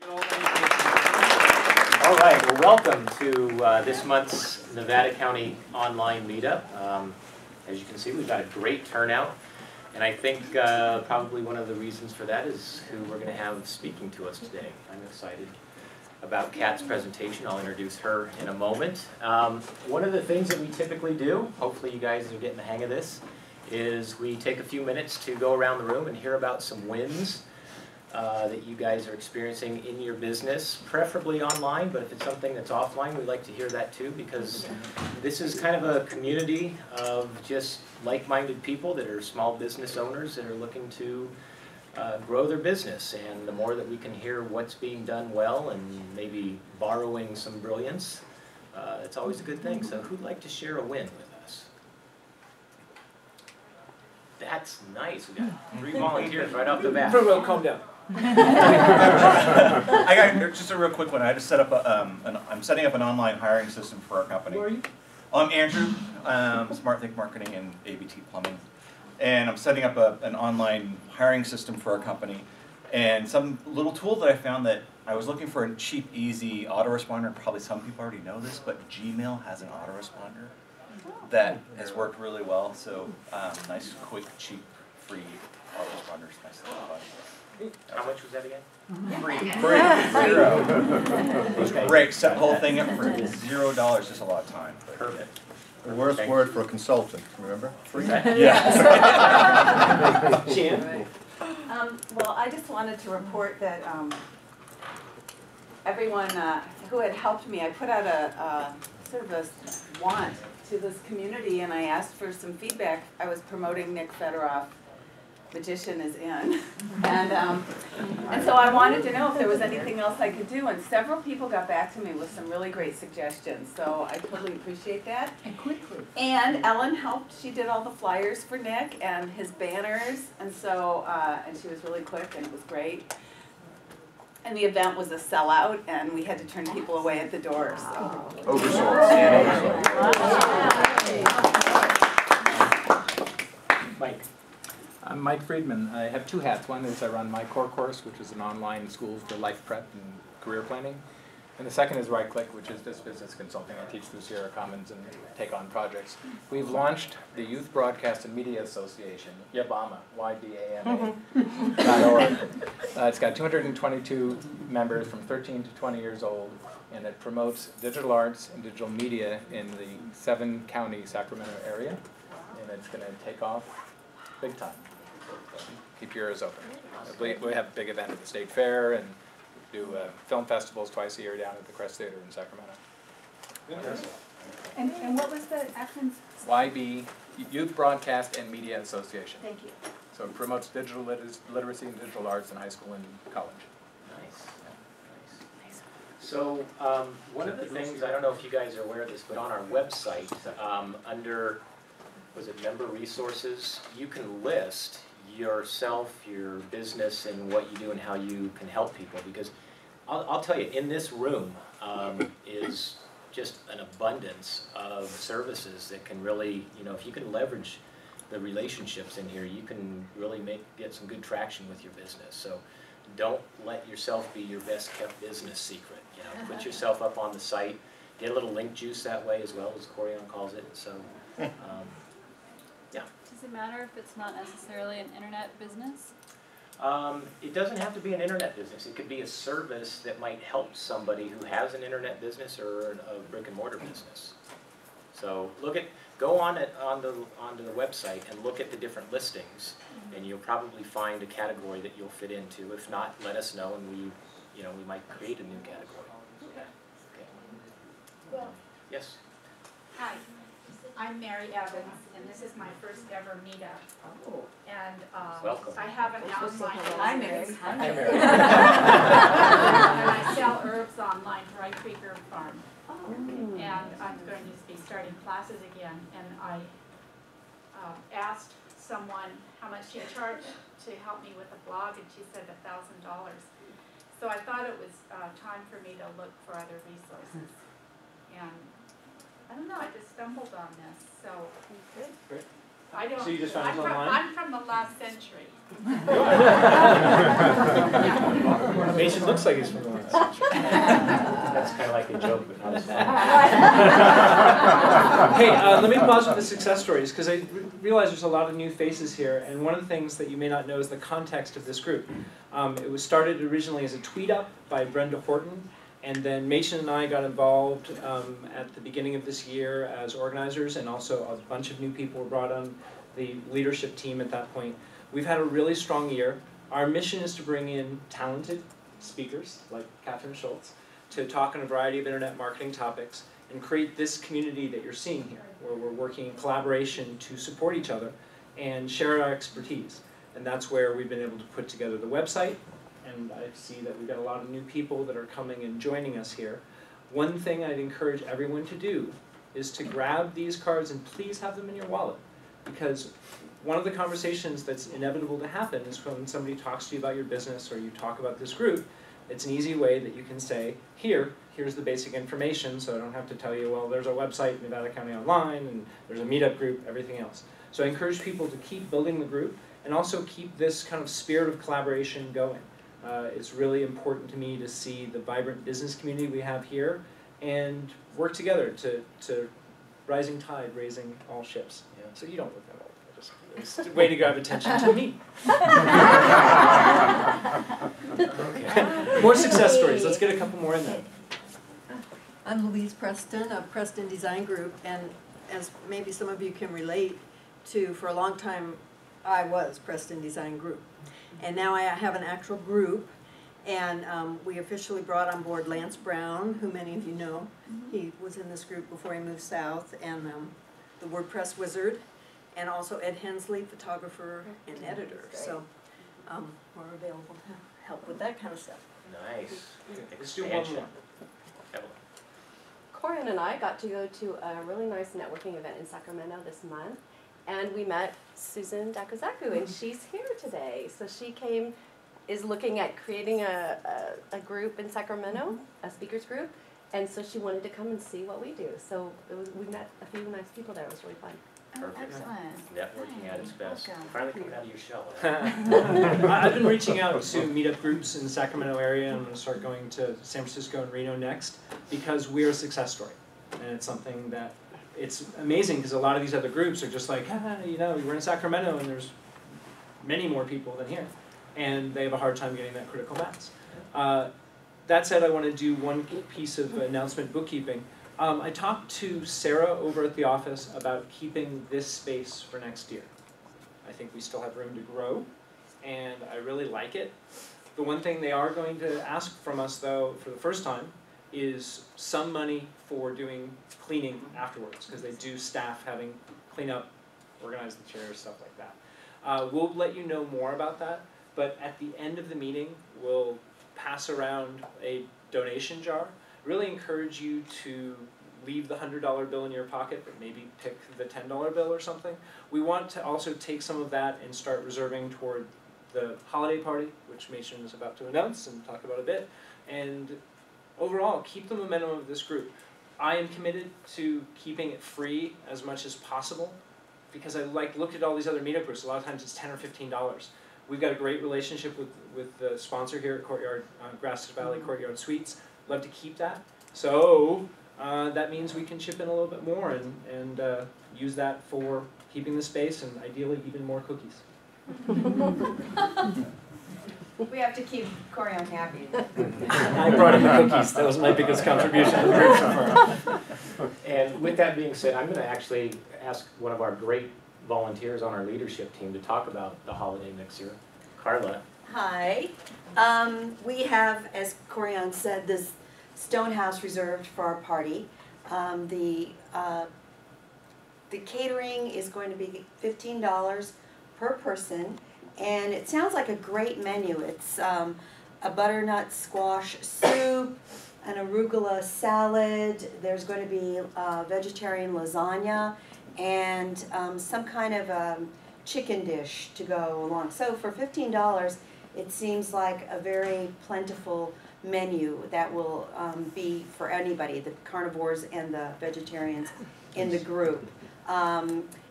All right, well, welcome to this month's Nevada County Online Meetup. As you can see, we've got a great turnout, and I think probably one of the reasons for that is who we're going to have speaking to us today. I'm excited about Kat's presentation. I'll introduce her in a moment. One of the things that we typically do, hopefully you guys are getting the hang of this, is we take a few minutes to go around the room and hear about some wins that you guys are experiencing in your business, preferably online, but if it's something that's offline, we'd like to hear that too, because this is kind of a community of just like-minded people that are small business owners that are looking to grow their business. And the more that we can hear what's being done well and maybe borrowing some brilliance, it's always a good thing. So who'd like to share a win with us? That's nice. We got 3 volunteers right off the bat. Well, calm down. I got just a real quick one. I just set up I'm setting up an online hiring system for our company. Who are you? I'm Andrew, Smart Think Marketing and ABT Plumbing, and I'm setting up an online hiring system for our company. And some little tool that I found that I was looking for a cheap, easy autoresponder. Probably some people already know this, but Gmail has an autoresponder that has worked really well. So nice, quick, cheap, free autoresponders. Nice little fun. How much was that again? Free. It was great. Set the whole thing up for $0, just a lot of time. Perfect. The worst word for a consultant, remember? Free. Yeah. Jan? Well, I just wanted to report that everyone who had helped me, I put out a sort of a want to this community, and I asked for some feedback. I was promoting Nick Federoff. Magician is in, and so I wanted to know if there was anything else I could do, and several people got back to me with some really great suggestions, so I totally appreciate that. And quickly. And Ellen helped. She did all the flyers for Nick and his banners, and so and she was really quick, and it was great. And the event was a sellout, and we had to turn people away at the door. So. Oversold. Mike. I'm Mike Friedman. I have 2 hats. One is I run my core course, which is an online school for life prep and career planning. And the second is Right Click, which is just business consulting. I teach through Sierra Commons and take on projects. We've launched the Youth Broadcast and Media Association, YBAMA, YBAMA.org. It's got 222 members from 13 to 20 years old, and it promotes digital arts and digital media in the 7-county Sacramento area. And it's going to take off big time. Keep your ears open. We have a big event at the State Fair and do film festivals twice a year down at the Crest Theater in Sacramento. And what was the acronym? YB, Youth Broadcast and Media Association. Thank you. So it promotes digital literacy and digital arts in high school and college. Nice. Nice. So one of the things, I don't know if you guys are aware of this, but on our website, under, was it member resources, you can list yourself, your business, and what you do and how you can help people. Because I'll tell you, in this room is just an abundance of services that can really, if you can leverage the relationships in here, you can really get some good traction with your business. So don't let yourself be your best kept business secret. Put yourself up on the site, get a little link juice that way as well, as Corian calls it. So. Does it matter if it's not necessarily an internet business? It doesn't have to be an internet business. It could be a service that might help somebody who has an internet business or a brick and mortar business. So go onto the website and look at the different listings, and you'll probably find a category that you'll fit into. If not, let us know, and we might create a new category. Okay. Well, Yes. hi, I'm Mary Evans, and this is my first ever meetup. Oh. And Welcome. I have an online Hi, Mary. business. Hi, Mary. And I sell herbs online to Right Creek Herb Farm. Oh. And I'm going to be starting classes again, and I asked someone how much she charged to help me with a blog, and she said $1,000. So I thought it was time for me to look for other resources. And I don't know, I just stumbled on this, so. Great. I don't. So you just found it online? I'm from the last century. Mason looks like he's from the last century. That's kind of like a joke, but not as funny. Hey, let me pause with the success stories, because I realize there's a lot of new faces here, and one of the things that you may not know is the context of this group. It was started originally as a tweet up by Brenda Horton, and then Mason and I got involved at the beginning of this year as organizers, and also a bunch of new people were brought on the leadership team at that point. We've had a really strong year. Our mission is to bring in talented speakers like Catherine Scholz to talk on a variety of internet marketing topics and create this community that you're seeing here, where we're working in collaboration to support each other and share our expertise. And that's where we've been able to put together the website, and I see that we've got a lot of new people that are coming and joining us here. One thing I'd encourage everyone to do is to grab these cards and please have them in your wallet, because one of the conversations that's inevitable to happen is when somebody talks to you about your business or you talk about this group, it's an easy way that you can say, here's the basic information, so I don't have to tell you, well, there's our website, Nevada County Online, and there's a Meetup group, everything else. So I encourage people to keep building the group and also keep this kind of spirit of collaboration going. It's really important to me to see the vibrant business community we have here and work together to rising tide, raising all ships. Yeah. So you don't look that old. It's a way to grab attention to me. Okay. More success stories. Let's get a couple more in there. I'm Louise Preston of Preston Design Group, and as maybe some of you can relate to, for a long time I was Preston Design Group. And now I have an actual group, and we officially brought on board Lance Brown, who many of you know. He was in this group before he moved south, and the WordPress wizard, and also Ed Hensley, photographer and editor. So we're available to help with that kind of stuff. Nice. Let's do one more. Corian and I got to go to a really nice networking event in Sacramento this month, and we met Susan Dakozaku, and she's here today. So she is looking at creating a group in Sacramento, a speakers group, and so she wanted to come and see what we do. So we met a few nice people there. It was really fun. Perfect. Excellent. Networking at its best. Welcome. Finally coming out of your shell. I've been reaching out to meetup groups in the Sacramento area, and I'm going to start going to San Francisco and Reno next, because we're a success story. And it's something that, it's amazing because a lot of these other groups are just like, you know, we're in Sacramento and there's many more people than here. And they have a hard time getting that critical mass. That said, I want to do one piece of announcement bookkeeping. I talked to Sarah over at the office about keeping this space for next year. I think we still have room to grow, and I really like it. The one thing they are going to ask from us, though, for the first time, is some money for doing cleaning afterwards, because they do staff having clean up, organize the chairs, stuff like that. We'll let you know more about that, but at the end of the meeting, we'll pass around a donation jar. Really encourage you to leave the $100 bill in your pocket, but maybe pick the $10 bill or something. We want to also take some of that and start reserving toward the holiday party, which Mason is about to announce and talk about a bit. And overall, keep the momentum of this group. I am committed to keeping it free as much as possible, because I looked at all these other meetup groups. A lot of times it's $10 or $15. We've got a great relationship with the sponsor here at Courtyard, Grass Valley Courtyard Suites. Love to keep that. So that means we can chip in a little bit more and use that for keeping the space and ideally even more cookies. We have to keep Corian happy. I brought in the cookies. That was my biggest contribution to the group so far. And with that being said, I'm going to actually ask one of our great volunteers on our leadership team to talk about the holiday mixer, Carla. Hi. We have, as Corian said, this stone house reserved for our party. The catering is going to be $15 per person, and it sounds like a great menu. It's a butternut squash soup, an arugula salad. There's going to be vegetarian lasagna, and some kind of chicken dish to go along. So for $15, it seems like a very plentiful menu that will be for anybody, the carnivores and the vegetarians in the group.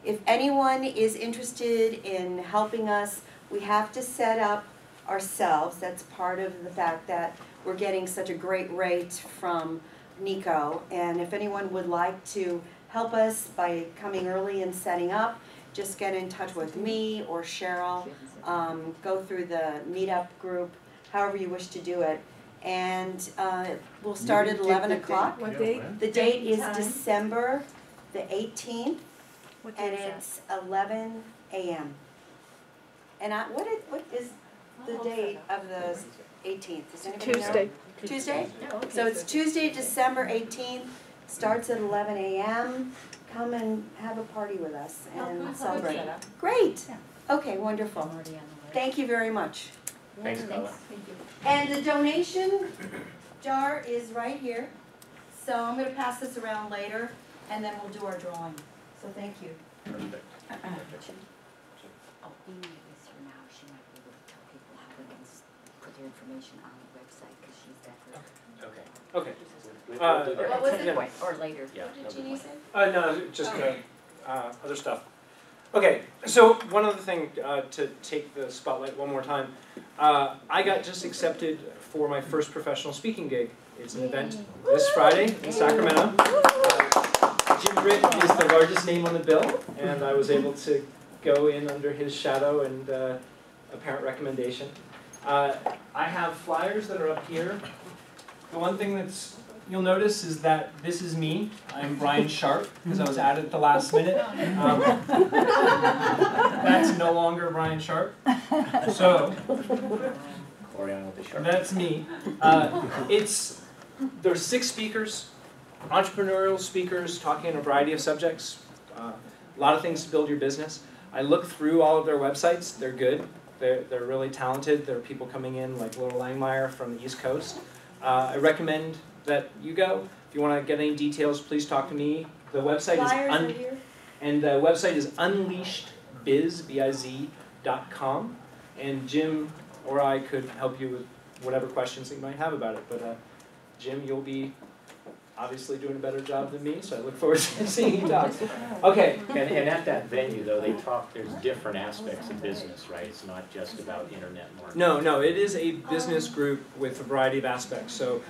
If anyone is interested in helping us, we have to set up ourselves. That's part of the fact that we're getting such a great rate from Nico. And if anyone would like to help us by coming early and setting up, just get in touch with me or Cheryl. Go through the Meetup group, however you wish to do it. And we'll start at 11 o'clock. What date? The date is Time. December the 18th, What and date is that? it's 11 a.m. And what is the date of the 18th? Does anybody know? Tuesday. Tuesday? Oh, okay. So it's Tuesday, December 18th, starts at 11 a.m. Come and have a party with us and celebrate. Great. Okay, wonderful. Thank you very much. Thanks, Bella. And the donation jar is right here. So I'm going to pass this around later, and then we'll do our drawing. So thank you. Perfect. Oh, Amy is here now. She might be able to tell people how they can put their information on the website because she's got her. Okay. Okay. We'll do that. What was it? Yeah. Or later. Yeah, What did that'll be Jeannie fine. say? No, just other stuff. Okay, so one other thing to take the spotlight one more time. I got just accepted for my first professional speaking gig. It's an event this Friday in Sacramento. Jim Britt is the largest name on the bill, and I was able to go in under his shadow and apparent recommendation. I have flyers that are up here. The one thing that's you'll notice is that this is me. I'm Brian Sharp, because I was added at the last minute. That's no longer Brian Sharp. So, that's me. There's 6 speakers, entrepreneurial speakers talking on a variety of subjects. A lot of things to build your business. I look through all of their websites. They're good. They're really talented. There are people coming in like Laura Langmeyer from the East Coast. I recommend that you go. If you want to get any details, please talk to me. The website is unleashedbiz.com, and Jim or I could help you with whatever questions that you might have about it. But Jim, you'll be obviously doing a better job than me, so I look forward to seeing you talk. Okay. And at that venue, though, they talk, there's different aspects of business, right? It's not just about internet marketing. No, it is a business group with a variety of aspects. So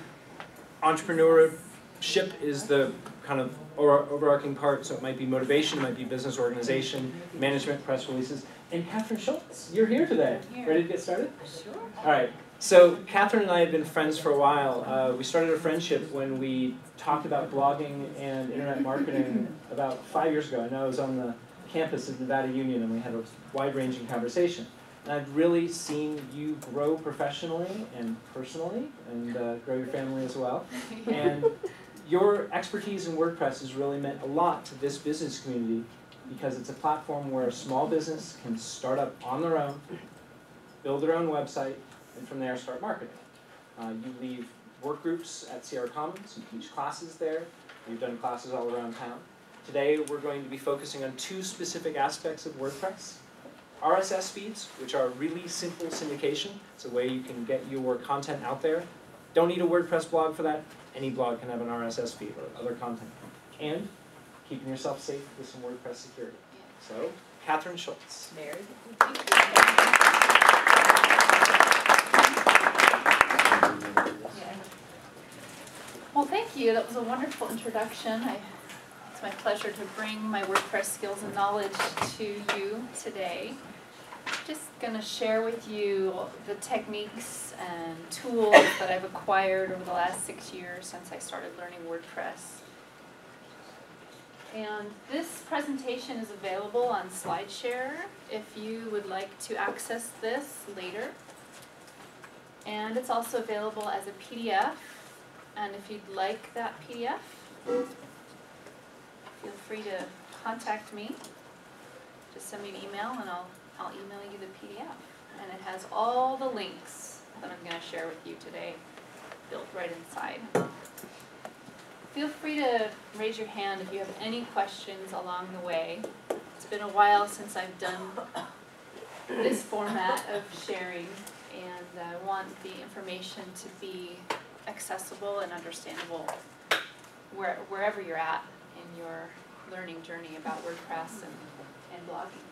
entrepreneurship is the kind of overarching part, so it might be motivation, it might be business organization, management, press releases. And Catherine Scholz, you're here today. Ready to get started? Sure. All right. So Catherine and I have been friends for a while. We started a friendship when we talked about blogging and internet marketing about 5 years ago. I know I was on the campus of Nevada Union, and we had a wide-ranging conversation. And I've really seen you grow professionally and personally, and grow your family as well. And your expertise in WordPress has really meant a lot to this business community, because it's a platform where a small business can start up on their own, build their own website, and from there start marketing. You lead work groups at Sierra Commons, you teach classes there, you've done classes all around town. Today we're going to be focusing on 2 specific aspects of WordPress. RSS feeds, which are really simple syndication. It's a way you can get your content out there. Don't need a WordPress blog for that. Any blog can have an RSS feed or other content. And keeping yourself safe with some WordPress security. So, Catherine Scholz. Very Well, thank you. That was a wonderful introduction. It's my pleasure to bring my WordPress skills and knowledge to you today. Just going to share with you the techniques and tools that I've acquired over the last 6 years since I started learning WordPress. And this presentation is available on SlideShare if you would like to access this later. And it's also available as a PDF. And if you'd like that PDF, feel free to contact me. Just send me an email and I'll email you the PDF. And it has all the links that I'm going to share with you today built right inside. Feel free to raise your hand if you have any questions along the way. It's been a while since I've done this format of sharing, and I want the information to be accessible and understandable wherever you're at in your learning journey about WordPress and blogging.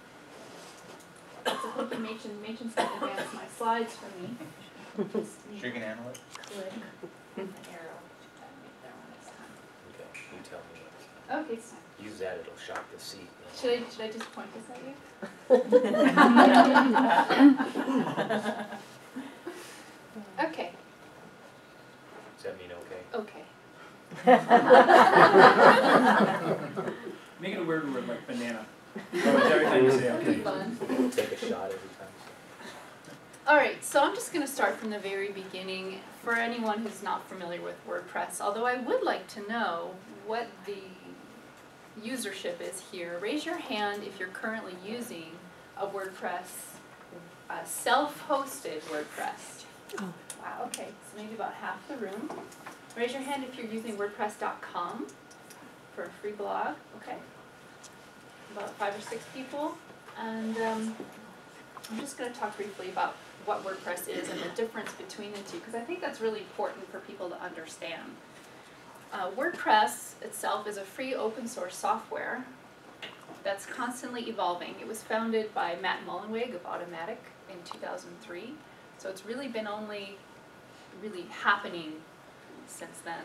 It's a clicky Machen's gonna advance my slides for me. Just Sure you can handle it? click an arrow. Try to make that one this time. Okay, you tell me what. Okay, it's time. Use that, it'll shock the seat. Should I just point this at you? Okay, Does that mean okay? okay. Make it a weird word like banana. Every time you say okay. Fun. Take a shot every time. Alright, so I'm just going to start from the very beginning for anyone who's not familiar with WordPress, although I would like to know what the usership is here. Raise your hand if you're currently using a WordPress, a self-hosted WordPress. Oh. Wow, okay, so maybe about half the room. Raise your hand if you're using WordPress.com for a free blog, okay. About 5 or 6 people, and I'm just going to talk briefly about what WordPress is and the difference between the two, because I think that's really important for people to understand. WordPress itself is a free open source software that's constantly evolving. It was founded by Matt Mullenweg of Automatic in 2003, so it's really been only really happening since then.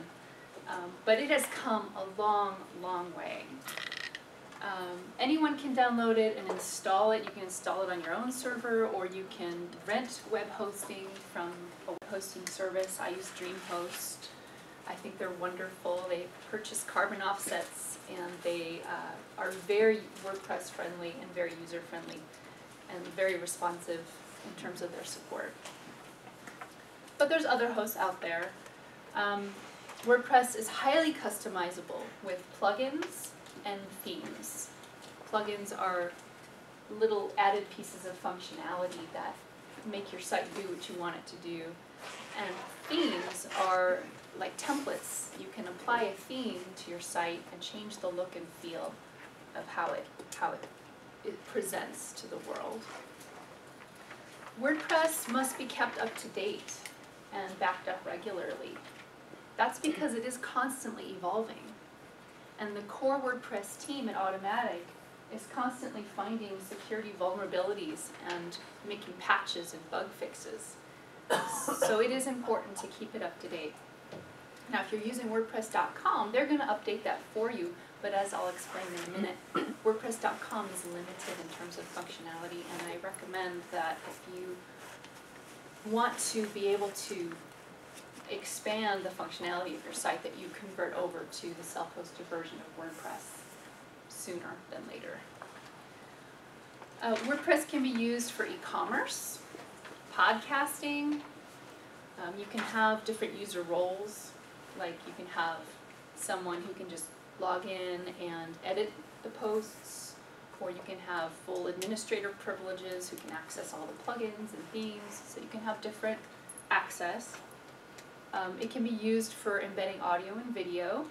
But it has come a long, long way. Anyone can download it and install it. You can install it on your own server, or you can rent web hosting from a web hosting service. I use DreamHost. I think they're wonderful. They purchase carbon offsets, and they are very WordPress friendly and very user friendly and very responsive in terms of their support. But there's other hosts out there. WordPress is highly customizable with plugins and themes. Plugins are little added pieces of functionality that make your site do what you want it to do. And themes are like templates. You can apply a theme to your site and change the look and feel of how it presents to the world. WordPress must be kept up to date and backed up regularly. That's because it is constantly evolving. And the core WordPress team at Automatic is constantly finding security vulnerabilities and making patches and bug fixes. So it is important to keep it up to date. Now if you're using WordPress.com, they're going to update that for you, but as I'll explain in a minute, WordPress.com is limited in terms of functionality, and I recommend that if you want to be able to expand the functionality of your site, that you convert over to the self-hosted version of WordPress sooner than later. WordPress can be used for e-commerce, podcasting. You can have different user roles, like you can have someone who can just log in and edit the posts, or you can have full administrator privileges who can access all the plugins and themes, so you can have different access. It can be used for embedding audio and video,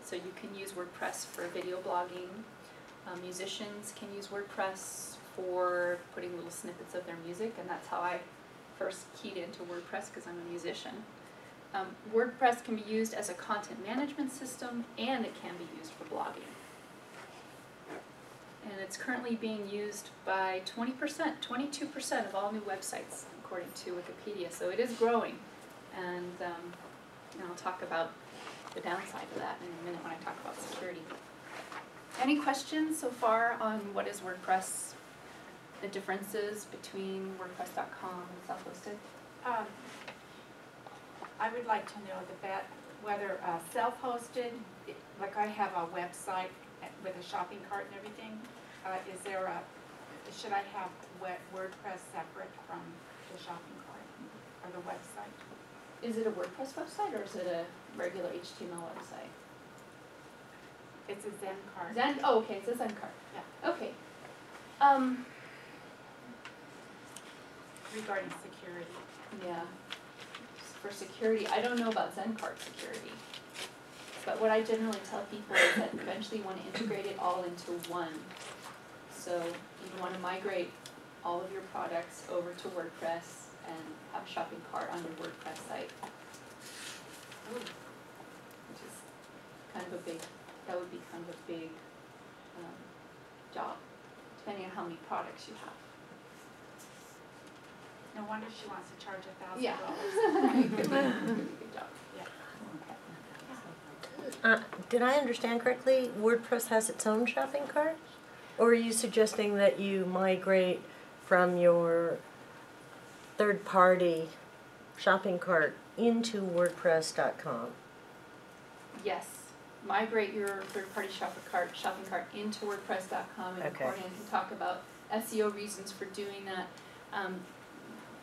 so you can use WordPress for video blogging. Musicians can use WordPress for putting little snippets of their music, and that's how I first keyed into WordPress because I'm a musician. WordPress can be used as a content management system, and it can be used for blogging. And it's currently being used by 20%, 22% of all new websites, according to Wikipedia, so it is growing. And I'll talk about the downside of that in a minute when I talk about security. Any questions so far on what is WordPress, the differences between WordPress.com and self-hosted? I would like to know whether self-hosted, like I have a website with a shopping cart and everything, should I have WordPress separate from the shopping cart or the website? Is it a WordPress website or is it a regular HTML website? It's a Zen cart. Oh, okay, it's a Zen cart. Yeah. Okay. Regarding security. Yeah. For security, I don't know about Zen cart security. But what I generally tell people is that eventually you want to integrate it all into one. So you want to migrate all of your products over to WordPress and have a shopping cart on your WordPress site. Which is kind of a big, that would be kind of a big job, depending on how many products you have. No wonder she wants to charge $1,000. Yeah. Good job. Did I understand correctly, WordPress has its own shopping cart? Or are you suggesting that you migrate from your third-party shopping cart into WordPress.com? Yes, migrate your third-party shopping cart into WordPress.com, and Okay. Courtney can talk about SEO reasons for doing that.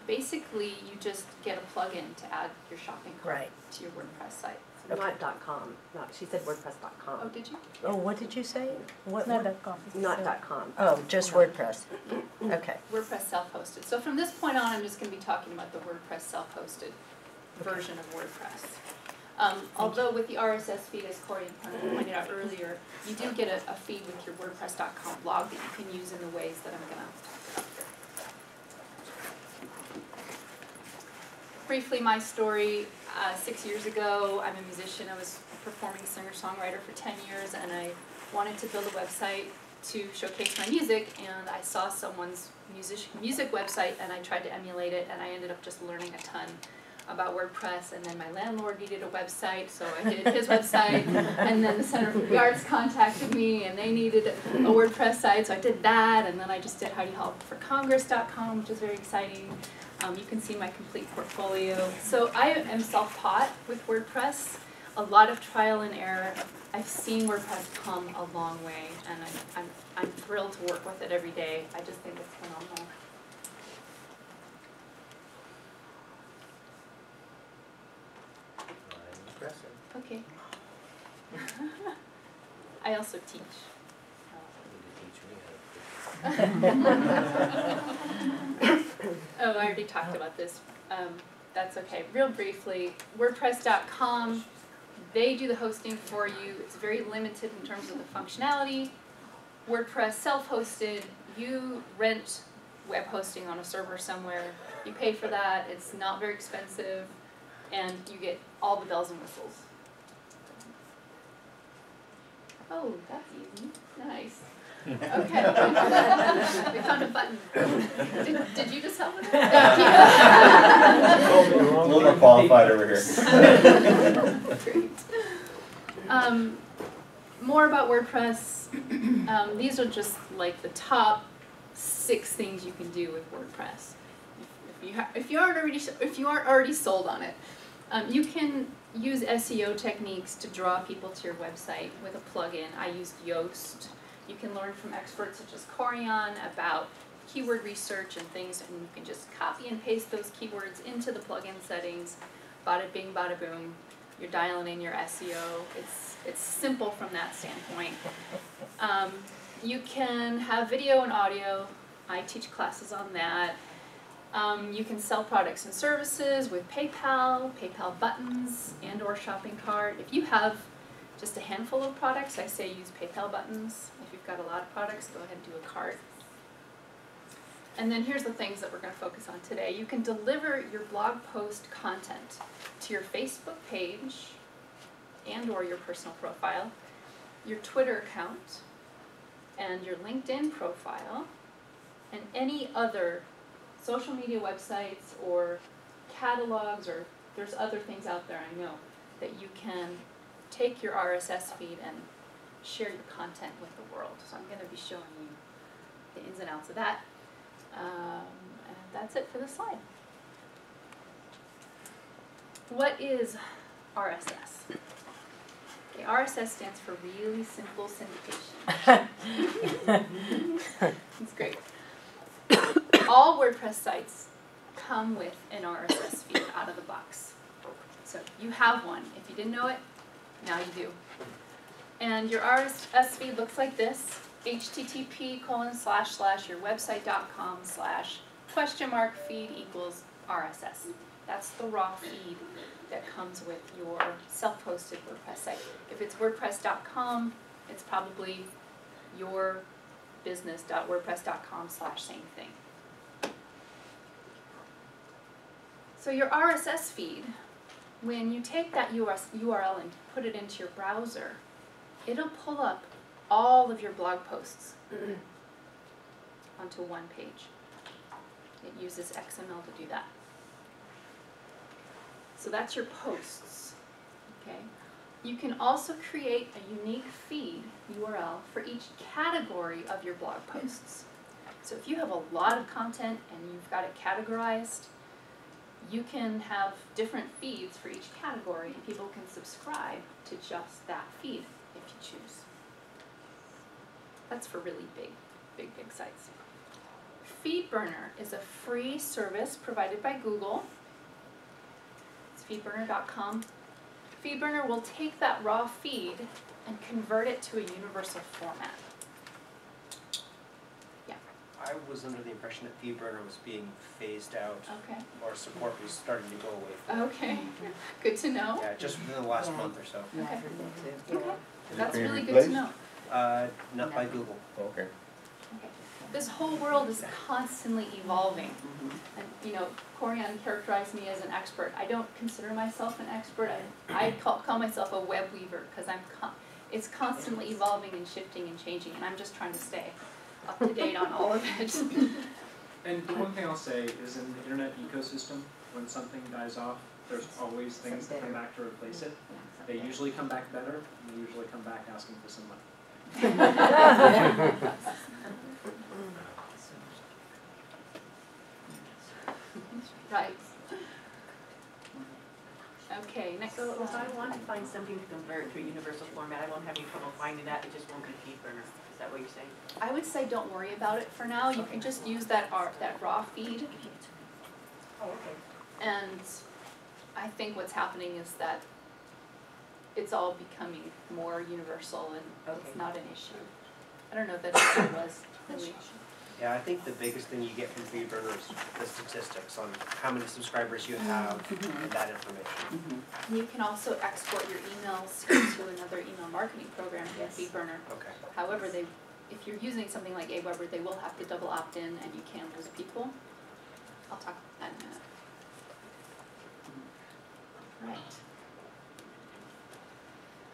Basically, you just get a plugin to add your shopping cart Right. to your WordPress site. Not .com, not, she said WordPress.com. Oh, did you? Oh, what did you say? What? Not .com. Oh, just WordPress. Okay. WordPress self-hosted. So from this point on, I'm just going to be talking about the WordPress self-hosted version of WordPress. Although with the RSS feed, as Corey pointed out earlier, you do get a feed with your WordPress.com blog that you can use in the ways that I'm going to talk about here. Briefly, my story, 6 years ago, I'm a musician. I was a performing singer-songwriter for 10 years, and I wanted to build a website to showcase my music, and I saw someone's music website, and I tried to emulate it, and I ended up just learning a ton about WordPress, and then my landlord needed a website, so I did his website, and then the Center for the Arts contacted me, and they needed a WordPress site, so I did that, and then I just did HowDoYouHelpForCongress.com, which is very exciting. You can see my complete portfolio. So I am self-taught with WordPress, a lot of trial and error. I've seen WordPress come a long way, and I'm thrilled to work with it every day. I just think it's phenomenal. Okay. I also teach. Oh, I already talked about this. That's okay. Real briefly, WordPress.com, they do the hosting for you. It's very limited in terms of the functionality. WordPress self-hosted, you rent web hosting on a server somewhere. You pay for that. It's not very expensive, and you get all the bells and whistles. Oh, that's easy. Nice. Okay. We found a button. Did you just help with it? A little more qualified over here. Great. More about WordPress. These are just like the top 6 things you can do with WordPress. If you aren't already sold on it, you can use SEO techniques to draw people to your website with a plugin. I used Yoast. You can learn from experts such as Corian about keyword research and things, and you can just copy and paste those keywords into the plugin settings. Bada bing, bada boom. You're dialing in your SEO. It's simple from that standpoint. You can have video and audio. I teach classes on that. You can sell products and services with PayPal, PayPal buttons, and/or shopping cart. If you have just a handful of products, I say use PayPal buttons. If you've got a lot of products, go ahead and do a cart. And then here's the things that we're going to focus on today. You can deliver your blog post content to your Facebook page and/or your personal profile, your Twitter account, and your LinkedIn profile, and any other social media websites or catalogs, or there's other things out there I know that you can take your RSS feed and share your content with the world. So I'm going to be showing you the ins and outs of that. And that's it for this slide. What is RSS? Okay, RSS stands for Really Simple Syndication. It's great. All WordPress sites come with an RSS feed out of the box. So you have one. If you didn't know it, now you do. And your RSS feed looks like this. http://yourwebsite.com/?feed equals RSS. That's the raw feed that comes with your self-hosted WordPress site. If it's WordPress.com, it's probably your business.wordpress.com/same thing. So your RSS feed, when you take that URL and put it into your browser, it'll pull up all of your blog posts onto one page. It uses XML to do that. So that's your posts, okay? You can also create a unique feed URL for each category of your blog posts. So if you have a lot of content and you've got it categorized, you can have different feeds for each category, and people can subscribe to just that feed if you choose. That's for really big sites. FeedBurner is a free service provided by Google. It's feedburner.com. FeedBurner will take that raw feed and convert it to a universal format. I was under the impression that FeedBurner was being phased out, Okay. or support was starting to go away from it. Okay, good to know. Yeah, just within the last month or so. Yeah, I heard that too. Okay, that's being really good replaced? to know. Not by Google. Okay. Okay. This whole world is constantly evolving. And, you know, Corianne characterized me as an expert. I don't consider myself an expert. I call myself a web weaver, because it's constantly evolving and shifting and changing, and I'm just trying to stay up to date on all of it. And the one thing I'll say is in the internet ecosystem, when something dies off, there's always things that come back to replace it. They usually come back better, and they usually come back asking for some money. Right. Okay, next So if slide. I want to find something to convert to a universal format, I won't have any trouble finding that, it just won't be FeedBurner. Is that what you're saying? I would say don't worry about it for now. You can just use that raw feed. Oh, okay. And I think what's happening is that it's all becoming more universal, and it's not an issue. I don't know if that was really. Yeah, I think the biggest thing you get from FeedBurner is the statistics on how many subscribers you have and that information. You can also export your emails to another email marketing program in FeedBurner. Okay. However, if you're using something like Aweber, they will have to double opt in, and you can lose people. I'll talk about that in a minute. Right.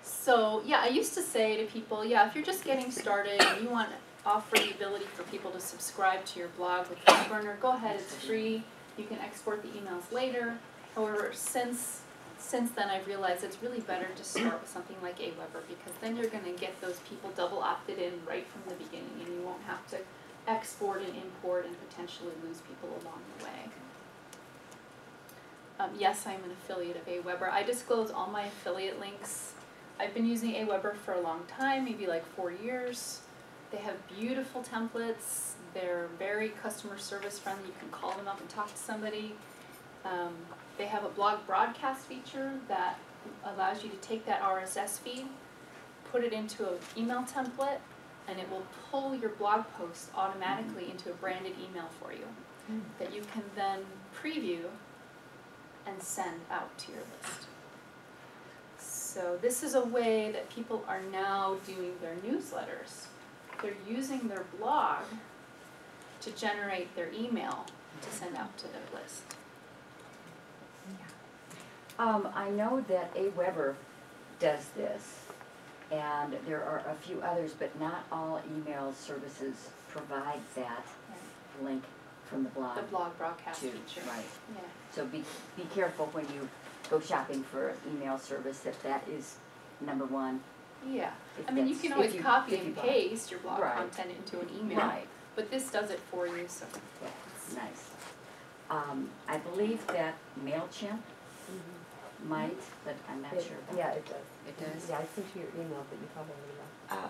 So yeah, I used to say to people, yeah, if you're just getting started and you want to offer the ability for people to subscribe to your blog with FeedBurner, go ahead, it's free. You can export the emails later. However, since then I've realized it's really better to start with something like Aweber, because then you're going to get those people double opted in right from the beginning, and you won't have to export and import and potentially lose people along the way. Yes, I'm an affiliate of Aweber. I disclose all my affiliate links. I've been using Aweber for a long time, maybe like 4 years. They have beautiful templates. They're very customer service friendly. You can call them up and talk to somebody. They have a blog broadcast feature that allows you to take that RSS feed, put it into an email template, and it will pull your blog post automatically into a branded email for you that you can then preview and send out to your list. So this is a way that people are now doing their newsletters. They're using their blog to generate their email to send out to their list. I know that Aweber does this, and there are a few others, but not all email services provide that link from the blog. The blog broadcast to, feature. Right. Yeah. So be careful when you go shopping for an email service that is number one. Yeah. If I mean, you that's- can if always you- copy if you and buy. paste your blog Right. content into an email. Right. But this does it for you, so. Yeah, it's nice. I believe that MailChimp might, but I'm not sure about Yeah, it does. It does? Yeah, I sent you your email, but you probably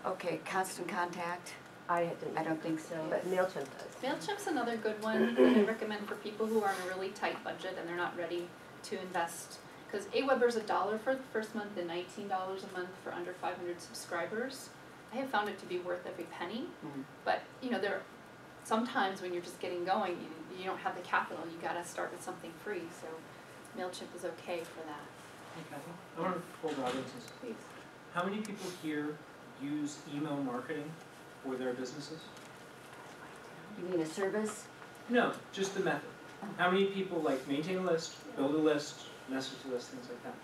know. Okay, Constant Contact? I didn't. I don't think so. But MailChimp does. MailChimp's another good one that I recommend for people who are on a really tight budget and they're not ready to invest. Because Aweber's $1 for the first month and $19 a month for under 500 subscribers. I have found it to be worth every penny. But you know, there sometimes when you're just getting going, you don't have the capital. You got to start with something free. So MailChimp is okay for that. Hey, Kathy, I want to hold the audiences. Please. How many people here use email marketing for their businesses? You mean a service? No, just the method. How many people like maintain a list, build a list, message a list, things like that?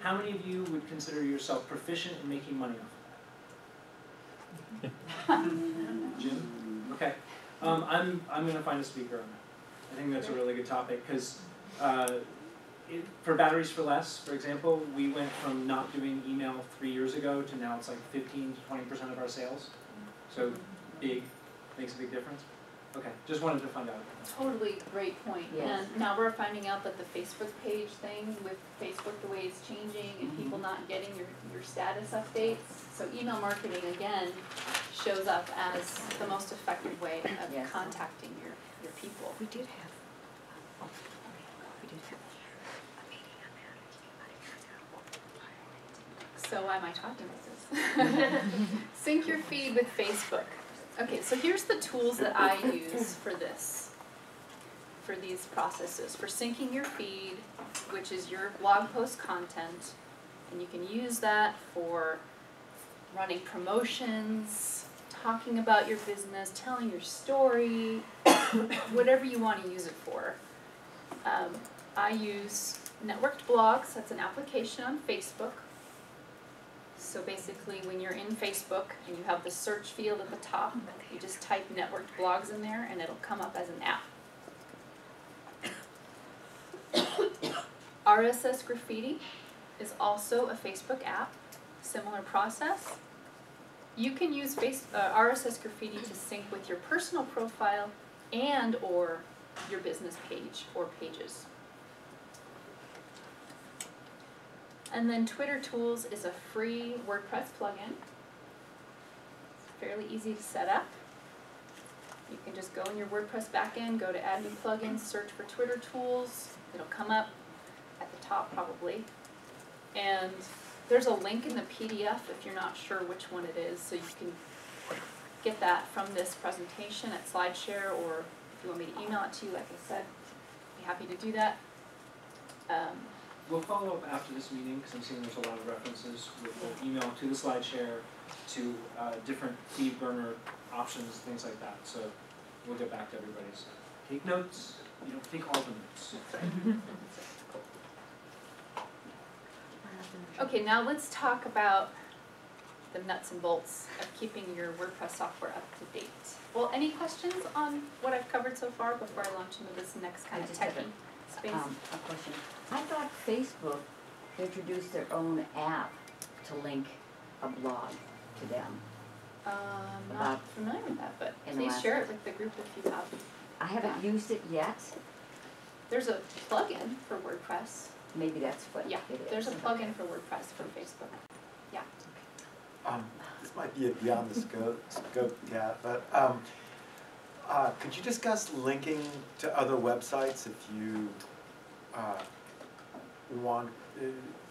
How many of you would consider yourself proficient in making money off of that? Jim? Okay. I'm going to find a speaker on that. I think that's a really good topic, because for Batteries for Less, for example, we went from not doing email 3 years ago to now it's like 15 to 20% of our sales. So makes a big difference. Okay, just wanted to find out. Totally great point. Yes. And now we're finding out that the Facebook page thing with Facebook, the way it's changing and people not getting your status updates. So email marketing, again, shows up as the most effective way of contacting your people. We did have a meeting on that. So why am I talking about this? Sync your feed with Facebook. Okay, so here's the tools that I use for this, for these processes. For syncing your feed, which is your blog post content, and you can use that for running promotions, talking about your business, telling your story, whatever you want to use it for. I use Networked Blogs. That's an application on Facebook. So basically, when you're in Facebook and you have the search field at the top, you just type Networked Blogs in there and it'll come up as an app. RSS Graffiti is also a Facebook app, similar process. You can use RSS Graffiti to sync with your personal profile and or your business page or pages. And then Twitter Tools is a free WordPress plugin. It's fairly easy to set up. You can just go in your WordPress backend, go to Add New Plugins, search for Twitter Tools. It'll come up at the top probably. And there's a link in the PDF if you're not sure which one it is, so you can get that from this presentation at SlideShare, or if you want me to email it to you, like I said, I'd be happy to do that. We'll follow up after this meeting, because I'm seeing there's a lot of references with the email to the SlideShare, to different feed burner options, things like that. So we'll get back to everybody's. Take notes. You don't take all the notes. Okay, now let's talk about the nuts and bolts of keeping your WordPress software up to date. Well, any questions on what I've covered so far before I launch into this next kind of techie space? A question. I thought Facebook introduced their own app to link a blog to them. Not familiar with that, but in the please last share it with the group if you have. I haven't used it yet. There's a plugin for WordPress. Maybe that's what Yeah, it is. there's a plugin for WordPress for Facebook. Yeah. This might be beyond the scope, Kat, but could you discuss linking to other websites if you want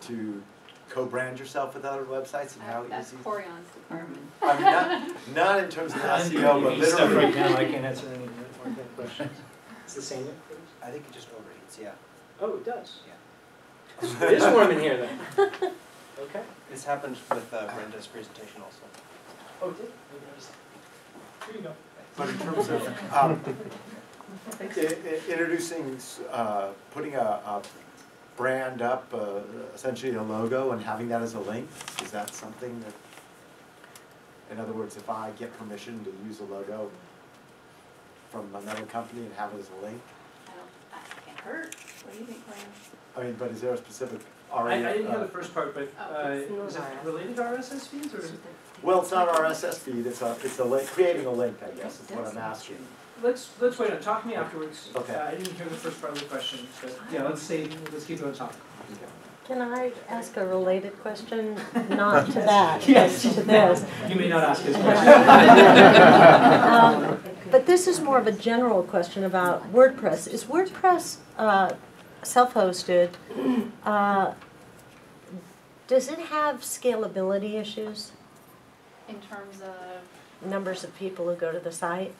to co-brand yourself with other websites and how That's easy? Corion's department. I mean, not in terms of SEO, but Stuff right literally. now, I can't answer any more questions. It's the same. I think it just overheats, yeah. Oh, it does? Yeah. It is warm in here then. Okay. This happened with Brenda's presentation also. Oh, it did? Here you go. But in terms of introducing, putting a brand up, essentially a logo, and having that as a link, is that something that, in other words, if I get permission to use a logo from another company and have it as a link? That can't hurt. What do you think, Brian? I mean, but is there a specific I didn't hear the first part, but it's is it related to RSS feeds, or? Well, it's not an RSS feed. It's a link, creating a link, I guess, is what I'm asking. Let's wait on. Talk to me afterwards. Okay. I didn't hear the first part of the question, but yeah, let's keep on talking. Can I ask a related question? Not to that, Yes. but to this. You may not ask his question. But this is more of a general question about WordPress. Is WordPress self-hosted? Does it have scalability issues? In terms of? Numbers of people who go to the site?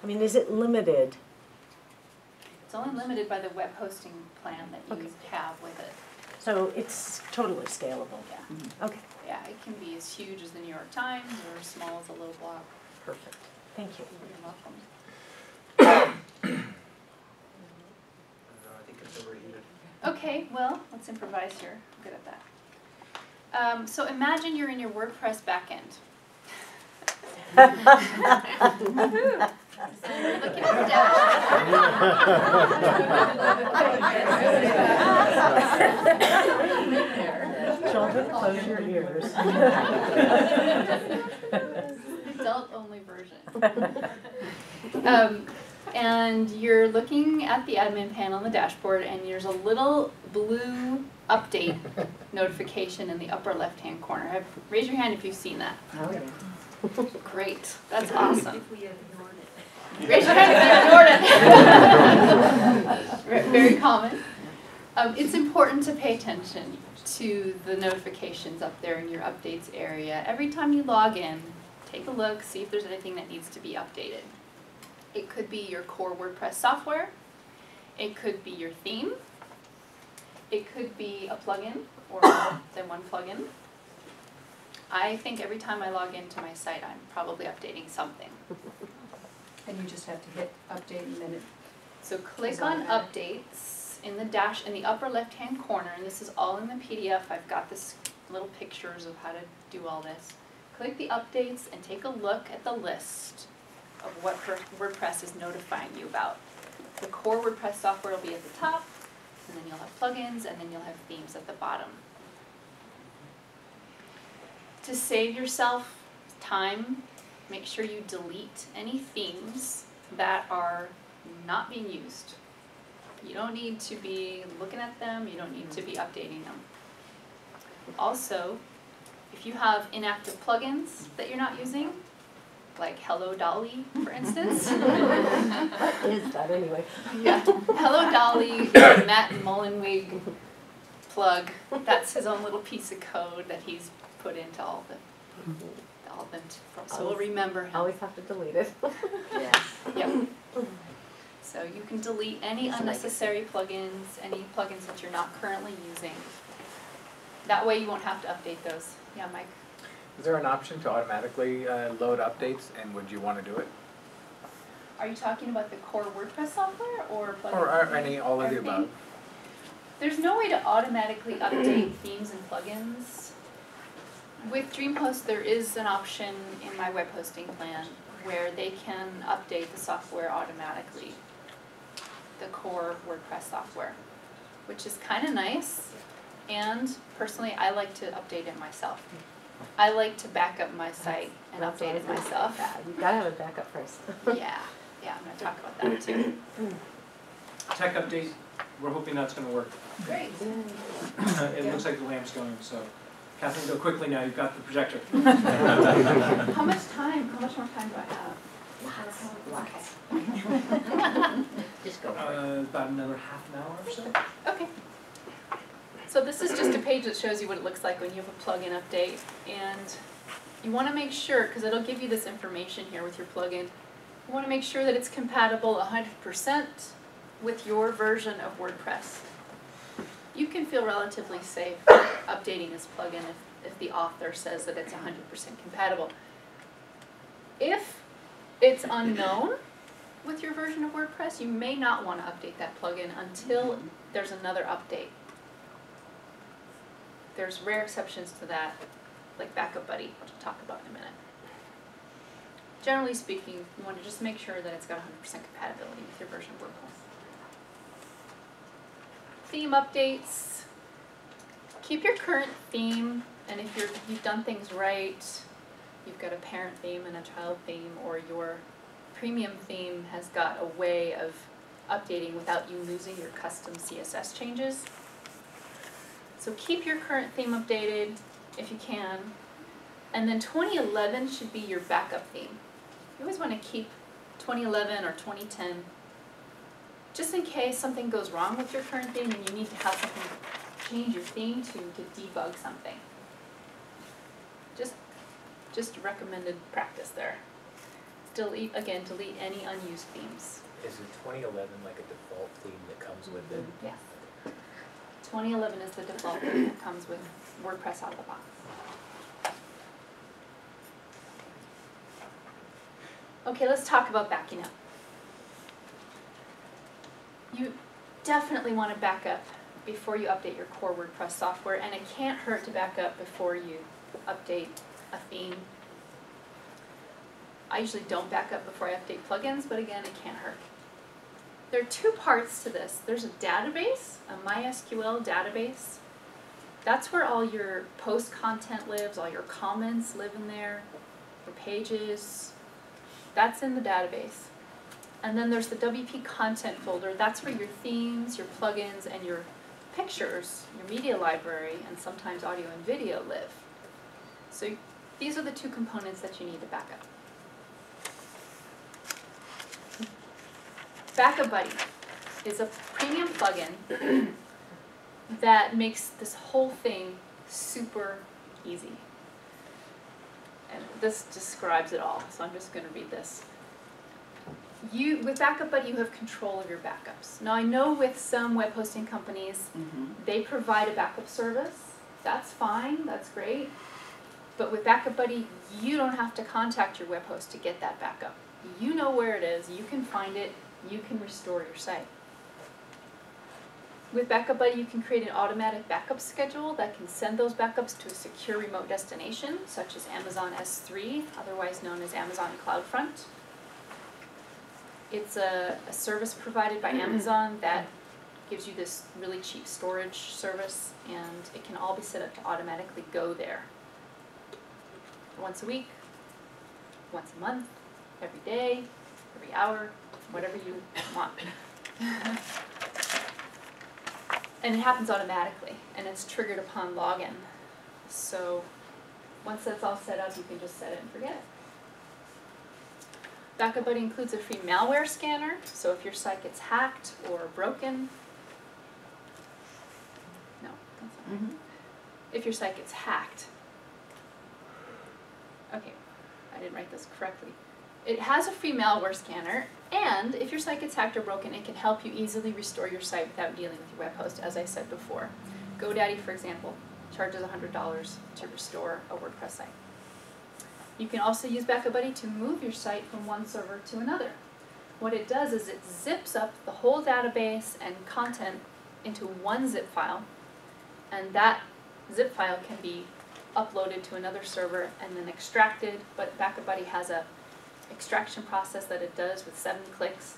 I mean, is it limited? It's only limited by the web hosting plan that you have with it. So it's totally scalable? Yeah. Okay. Yeah, it can be as huge as the New York Times or as small as a little blog. Perfect. Thank you. You're welcome. No, I think it's overheated. Okay, well, let's improvise here. I'm good at that. So imagine you're in your WordPress backend. Look at the dash. Children, close your ears. Adult-only version. And you're looking at the admin panel on the dashboard, and there's a little blue update notification in the upper left-hand corner. Raise your hand if you've seen that. Oh, yeah. Great, that's awesome. If we ignored it. Raise your hand if you ignored it. Very common. It's important to pay attention to the notifications up there in your updates area. Every time you log in, take a look, see if there's anything that needs to be updated. It could be your core WordPress software. It could be your theme. It could be a plugin or more than one plugin. I think every time I log into my site, I'm probably updating something. And you just have to hit update and then it. So click on updates in the in the upper left-hand corner, and this is all in the PDF. I've got this little pictures of how to do all this. Click the updates and take a look at the list of what WordPress is notifying you about. The core WordPress software will be at the top, and then you'll have plugins, and then you'll have themes at the bottom. To save yourself time, make sure you delete any themes that are not being used. You don't need to be looking at them, you don't need to be updating them. Also, if you have inactive plugins that you're not using, like Hello Dolly, for instance. What is that anyway? Yeah, Hello Dolly is a Matt Mullenweg plug. That's his own little piece of code that he's put into all of them, so we'll remember him. Always have to delete it. Yes. Yep. So you can delete any unnecessary plugins, any plugins that you're not currently using. That way you won't have to update those. Yeah, Mike? Is there an option to automatically load updates, and would you want to do it? Are you talking about the core WordPress software or plugins? Or all of the above? There's no way to automatically update themes and plugins. With DreamHost, there is an option in my web hosting plan where they can update the software automatically, the core WordPress software, which is kind of nice. And personally, I like to update it myself. I like to back up my site and update it myself. Yeah, you gotta have a backup first. Yeah, I'm going to talk about that too. Tech update, we're hoping that's going to work. Great. It looks like the lamp's going, so Catherine, go quickly now, you've got the projector. How much time? How much more time do I have? Lots. Okay. Just go for About another half an hour or so. Okay. So this is just a page that shows you what it looks like when you have a plugin update. And you want to make sure, because it'll give you this information here with your plugin, you want to make sure that it's compatible 100% with your version of WordPress. You can feel relatively safe updating this plugin if the author says that it's 100% compatible. If it's unknown with your version of WordPress, you may not want to update that plugin until there's another update. There's rare exceptions to that, like Backup Buddy, which I'll talk about in a minute. Generally speaking, you want to just make sure that it's got 100% compatibility with your version of WordPress. Theme updates. Keep your current theme, and if you've done things right, you've got a parent theme and a child theme, or your premium theme has got a way of updating without you losing your custom CSS changes. So keep your current theme updated if you can. And then 2011 should be your backup theme. You always want to keep 2011 or 2010 just in case something goes wrong with your current theme and you need to have something change your theme to debug something. Just recommended practice there. Delete any unused themes. Is it 2011 like a default theme that comes with it? Yes. 2011 is the default theme that comes with WordPress out of the box. Okay, let's talk about backing up. You definitely want to back up before you update your core WordPress software, and it can't hurt to back up before you update a theme. I usually don't back up before I update plugins, but again, it can't hurt. There are two parts to this. There's a database, a MySQL database. That's where all your post content lives, all your comments live in there, your pages. That's in the database. And then there's the WP content folder. That's where your themes, your plugins, and your pictures, your media library, and sometimes audio and video live. So these are the two components that you need to back up. Backup Buddy is a premium plugin that makes this whole thing super easy. And this describes it all, so I'm just going to read this. With Backup Buddy, you have control of your backups. Now, I know with some web hosting companies, they provide a backup service. That's fine, that's great. But with Backup Buddy, you don't have to contact your web host to get that backup. You know where it is, you can find it, you can restore your site. With Backup Buddy, you can create an automatic backup schedule that can send those backups to a secure remote destination, such as Amazon S3, otherwise known as Amazon CloudFront. It's a service provided by Amazon that gives you this really cheap storage service, and it can all be set up to automatically go there. Once a week, once a month, every day, every hour, whatever you want. And it happens automatically, and it's triggered upon login. So once that's all set up, you can just set it and forget it. Backup Buddy includes a free malware scanner, so if your site gets hacked or broken, no, that's not right. If your site gets hacked, okay, I didn't write this correctly. It has a free malware scanner, and if your site gets hacked or broken, it can help you easily restore your site without dealing with your web host, as I said before. GoDaddy, for example, charges $100 to restore a WordPress site. You can also use Backup Buddy to move your site from one server to another. What it does is it zips up the whole database and content into one zip file, and that zip file can be uploaded to another server and then extracted, but Backup Buddy has a extraction process that it does with 7 clicks.